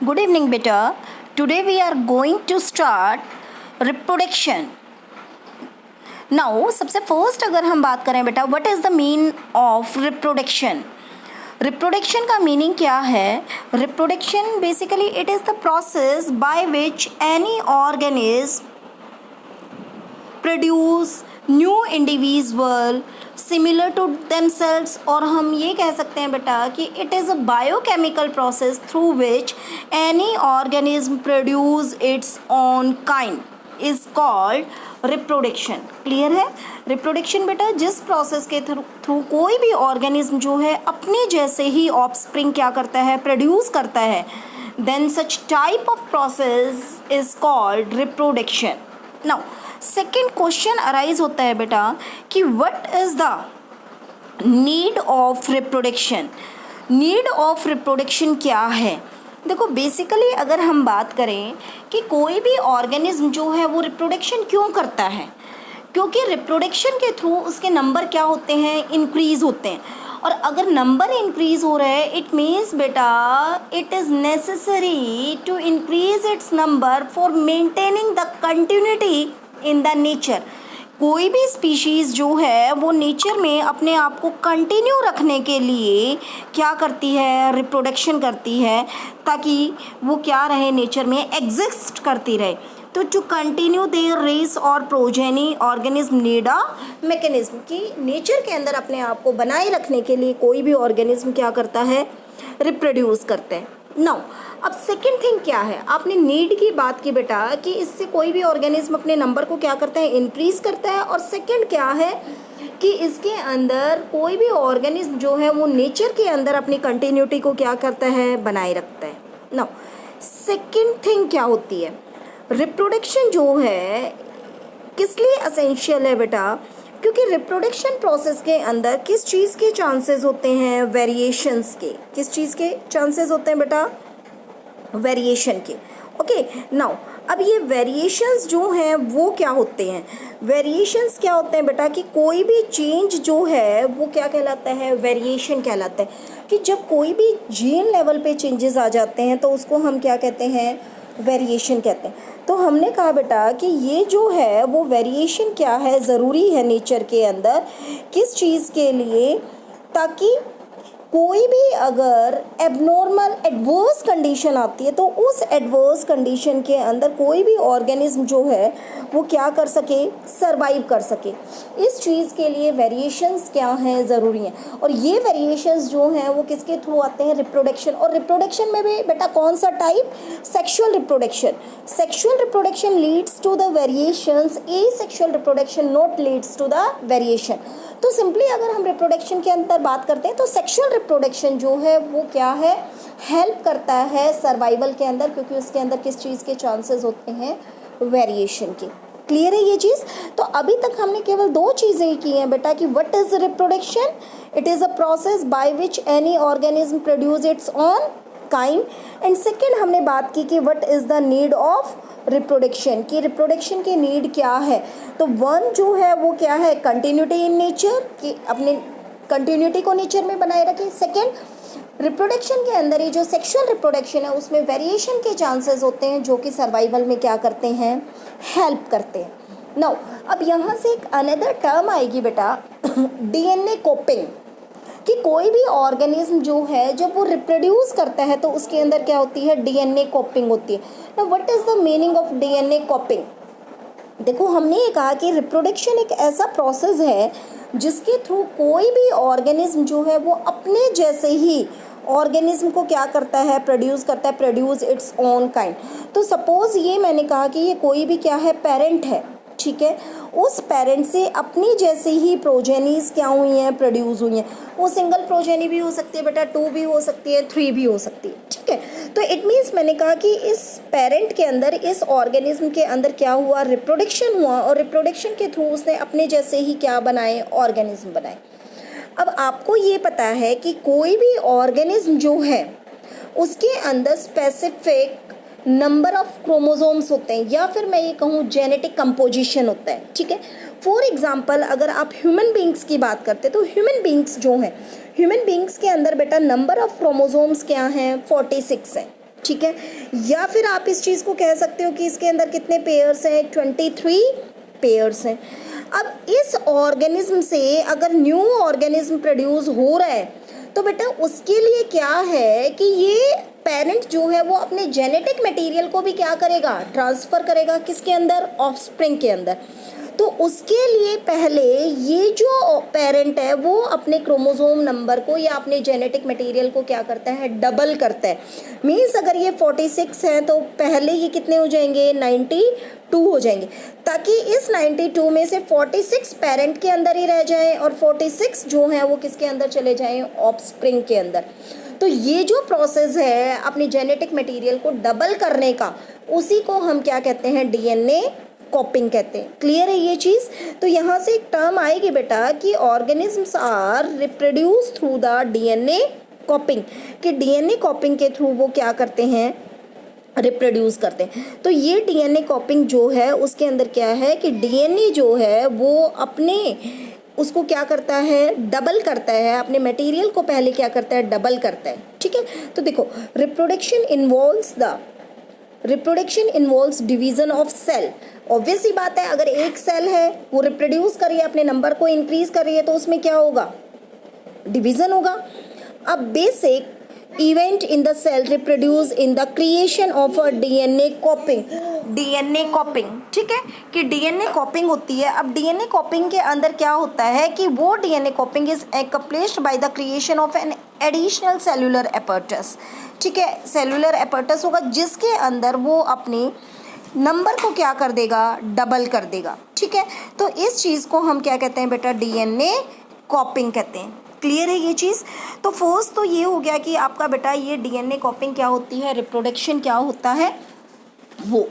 Good evening, beta. Today we are going to start reproduction. Now, सबसे first अगर हम बात करें बेटा, what is the mean of reproduction? Reproduction का मीनिंग क्या है? Reproduction basically it is the process by which any organism produce new individual similar to themselves, और हम ये कह सकते हैं बेटा कि it is a biochemical process through which any organism produce its own kind is called reproduction. Clear है? Reproduction बेटा जिस प्रोसेस के थ्रू कोई भी ऑर्गेनिज्म जो है अपने जैसे ही ऑफस्प्रिंग क्या करता है, प्रोड्यूस करता है, then such type of process is called reproduction. Now second question arise होता है बेटा कि what is the need of reproduction. Need of reproduction क्या है? देखो बेसिकली अगर हम बात करें कि कोई भी ऑर्गेनिज्म जो है वो रिप्रोडक्शन क्यों करता है, क्योंकि रिप्रोडक्शन के थ्रू उसके नंबर क्या होते हैं, इंक्रीज होते हैं. और अगर नंबर इंक्रीज हो रहे हैं इट मीन्स बेटा it is necessary to increase its number for maintaining the continuity in the nature. कोई भी स्पीशीज़ जो है वो नेचर में अपने आप को कंटिन्यू रखने के लिए क्या करती है, रिप्रोडक्शन करती है, ताकि वो क्या रहे, नेचर में एग्जिस्ट करती रहे. तो टू कंटिन्यू देयर रेस और progeny organism need a mechanism, कि नेचर के अंदर अपने आप को बनाए रखने के लिए कोई भी ऑर्गेनिज्म क्या करता है, रिप्रोड्यूस करते हैं. नाउ अब सेकेंड थिंग क्या है, आपने नीड की बात की बेटा कि इससे कोई भी ऑर्गेनिज्म अपने नंबर को क्या करता है, इंक्रीज करता है. और सेकेंड क्या है कि इसके अंदर कोई भी ऑर्गेनिज्म जो है वो नेचर के अंदर अपनी कंटिन्यूटी को क्या करता है, बनाए रखता है. नाउ सेकेंड थिंग क्या होती है, रिप्रोडक्शन जो है किस लिए असेंशियल है बेटा, क्योंकि रिप्रोडक्शन प्रोसेस के अंदर किस चीज़ के चांसेस होते हैं, वेरिएशंस के. किस चीज़ के चांसेस होते हैं बेटा, वेरिएशन के. ओके नाउ अब ये वेरिएशंस जो हैं वो क्या होते हैं, वेरिएशंस क्या होते हैं बेटा कि कोई भी चेंज जो है वो क्या कहलाता है, वेरिएशन कहलाता है. कि जब कोई भी जीन लेवल पे चेंजेस आ जाते हैं तो उसको हम क्या कहते हैं, वेरिएशन कहते हैं. तो हमने कहा बेटा कि ये जो है वो वेरिएशन क्या है, ज़रूरी है नेचर के अंदर. किस चीज़ के लिए, ताकि कोई भी अगर एबनॉर्मल एडवर्स कंडीशन आती है तो उस एडवर्स कंडीशन के अंदर कोई भी ऑर्गेनिज्म जो है वो क्या कर सके, सरवाइव कर सके. इस चीज़ के लिए वेरिएशंस क्या हैं, ज़रूरी हैं. और ये वेरिएशंस जो हैं वो किसके थ्रू आते हैं, रिप्रोडक्शन. और रिप्रोडक्शन में भी बेटा कौन सा type, sexual reproduction. Sexual reproduction leads to the variations, asexual reproduction not leads to the variation. तो सिंपली अगर हम रिप्रोडक्शन के अंदर बात करते हैं तो सेक्सुअल रिप्रोडक्शन जो है वो क्या है, हेल्प करता है सर्वाइवल के अंदर, क्योंकि उसके अंदर किस चीज़ के चांसेस होते हैं, वेरिएशन के. क्लियर है ये चीज़? तो अभी तक हमने केवल दो चीज़ें ही की हैं बेटा कि what is reproduction, it is a process by which any organism produce its own kind. And second हमने बात की कि what is the need of reproduction, की रिप्रोडक्शन की नीड क्या है. तो वन जो है वो क्या है, कंटिन्यूटी इन नेचर, कि अपने कंटिन्यूटी को नेचर में बनाए रखें. सेकेंड, रिप्रोडक्शन के अंदर ये जो सेक्सुअल रिप्रोडक्शन है उसमें वेरिएशन के चांसेस होते हैं जो कि सर्वाइवल में क्या करते हैं, हेल्प करते हैं. नाउ अब यहाँ से एक अनदर टर्म आएगी बेटा डीएनए कोपिंग, कि कोई भी ऑर्गेनिज्म जो है जब वो रिप्रोड्यूस करता है तो उसके अंदर क्या होती है, डीएनए कॉपिंग होती है. Now what is the meaning of DNA कॉपिंग. देखो हमने ये कहा कि रिप्रोडक्शन एक ऐसा प्रोसेस है जिसके थ्रू कोई भी ऑर्गेनिज्म जो है वो अपने जैसे ही ऑर्गेनिज्म को क्या करता है, प्रोड्यूस करता है, प्रोड्यूस इट्स ओन काइंड. तो सपोज़ ये मैंने कहा कि ये कोई भी क्या है, पेरेंट है, ठीक है, उस पेरेंट से अपनी जैसे ही प्रोजेनीज क्या हुई हैं, प्रोड्यूस हुई हैं. वो सिंगल प्रोजेनी भी हो सकती है बेटा, 2 भी हो सकती है, 3 भी हो सकती है, ठीक है. तो इट मीन्स मैंने कहा कि इस पेरेंट के अंदर, इस ऑर्गेनिज्म के अंदर क्या हुआ, रिप्रोडक्शन हुआ, और रिप्रोडक्शन के थ्रू उसने अपने जैसे ही क्या बनाए, ऑर्गेनिज्म बनाए. अब आपको ये पता है कि कोई भी ऑर्गेनिज्म जो है उसके अंदर स्पेसिफिक नंबर ऑफ क्रोमोसोम्स होते हैं, या फिर मैं ये कहूँ जेनेटिक कंपोजिशन होता है, ठीक है. फॉर एग्जांपल अगर आप ह्यूमन बींग्स की बात करते हैं तो ह्यूमन बींग्स जो हैं, ह्यूमन बींग्स के अंदर बेटा नंबर ऑफ क्रोमोसोम्स क्या हैं, 46 हैं, ठीक है। या फिर आप इस चीज़ को कह सकते हो कि इसके अंदर कितने पेयर्स हैं, 23 पेयर्स हैं। अब इस ऑर्गेनिज्म से अगर न्यू ऑर्गेनिज्म प्रोड्यूस हो रहा है तो बेटा उसके लिए क्या है कि ये पेरेंट जो है वो अपने जेनेटिक मटेरियल को भी क्या करेगा, ट्रांसफ़र करेगा किसके अंदर, ऑफस्प्रिंग के अंदर। तो उसके लिए पहले ये जो पेरेंट है वो अपने क्रोमोसोम नंबर को या अपने जेनेटिक मटेरियल को क्या करता है, डबल करता है। मीन्स अगर ये 46 हैं तो पहले ये कितने हो जाएंगे, 92 हो जाएंगे, ताकि इस 92 में से 46 पेरेंट के अंदर ही रह जाएं और 46 जो हैं वो किसके अंदर चले जाएं, ऑफस्प्रिंग के अंदर। तो ये जो प्रोसेस है अपने जेनेटिक मटेरियल को डबल करने का, उसी को हम क्या कहते हैं, डीएनए कॉपिंग कहते हैं। क्लियर है ये चीज़। तो यहाँ से एक टर्म आएगी बेटा कि organisms are reproduce through the DNA copying, कि डीएनए कॉपिंग के थ्रू वो क्या करते हैं, रिप्रोड्यूस करते हैं। तो ये डीएनए कॉपिंग जो है उसके अंदर क्या है कि डीएनए जो है वो अपने उसको क्या करता है, डबल करता है, अपने मटेरियल को पहले क्या करता है, डबल करता है। ठीक है। तो देखो reproduction involves division of cell. Obvious सी बात है, अगर एक सेल है वो रिप्रोड्यूस कर रही है, अपने नंबर को इंक्रीज कर रही है, तो उसमें क्या होगा, डिवीज़न होगा। अब basic event in the cell reproduce in the creation of a DNA copying. DNA copying, ठीक है, कि डीएनए कॉपिंग होती है। अब डीएनए कॉपिंग के अंदर क्या होता है कि वो DNA copying is accomplished by the creation of an additional cellular apparatus. ठीक है, सेलुलर एपर्टस होगा जिसके अंदर वो अपने नंबर को क्या कर देगा, डबल कर देगा। ठीक है। तो इस चीज़ को हम क्या कहते हैं बेटा, डीएनए कॉपिंग कहते हैं। क्लियर है ये चीज़। तो फर्स्ट तो ये हो गया कि आपका बेटा ये डीएनए कॉपिंग क्या होती है, रिप्रोडक्शन क्या होता है वो।